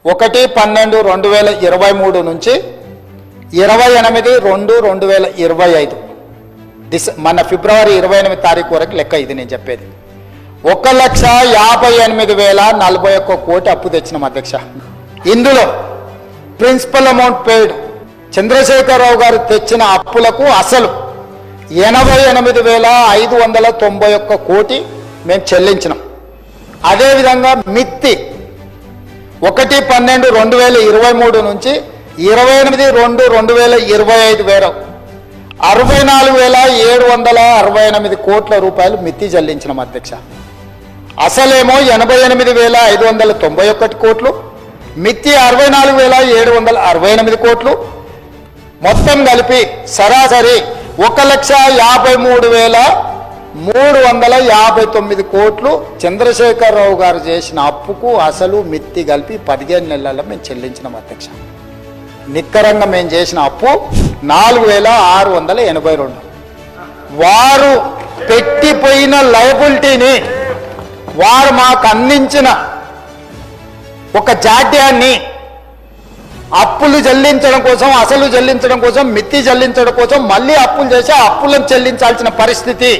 1/12/2023 నుంచి 28/2/2025 మన ఫిబ్రవరి 28 తారీఖు వరకు లెక్క ఇది నేను చెప్పేది. 1,58,041 కోటి అప్పు తెచ్చినాం అధ్యక్ష. ఇందులో ప్రిన్సిపల్ అమౌంట్ పెయిడ్ చంద్రశేఖరరావు గారు తెచ్చిన అప్పులకు అసలు 88,591 కోటి మేము చెల్లించినాం. అదేవిధంగా మిత్తి 1/12/2023 నుంచి 28/2/2025 వేరు 64,768 కోట్ల రూపాయలు మిత్తి చెల్లించినాం అధ్యక్ష. అసలేమో 88,591 కోట్లు, మిత్తి 64,768 కోట్లు, మొత్తం కలిపి సరాసరి 1,53,359 కోట్లు చంద్రశేఖరరావు గారు చేసిన అప్పుకు అసలు మిత్తి కలిపి 15 నెలల్లో మేము చెల్లించినాం అధ్యక్ష. నిక్కరంగా మేము చేసిన అప్పు 4,682. వారు పెట్టిపోయిన లయబిలిటీని, వారు మాకు అందించిన ఒక జాడ్యాన్ని అప్పులు చెల్లించడం కోసం, అసలు చెల్లించడం కోసం, మిత్తి చెల్లించడం కోసం మళ్ళీ అప్పులు చేసి అప్పులను చెల్లించాల్సిన పరిస్థితి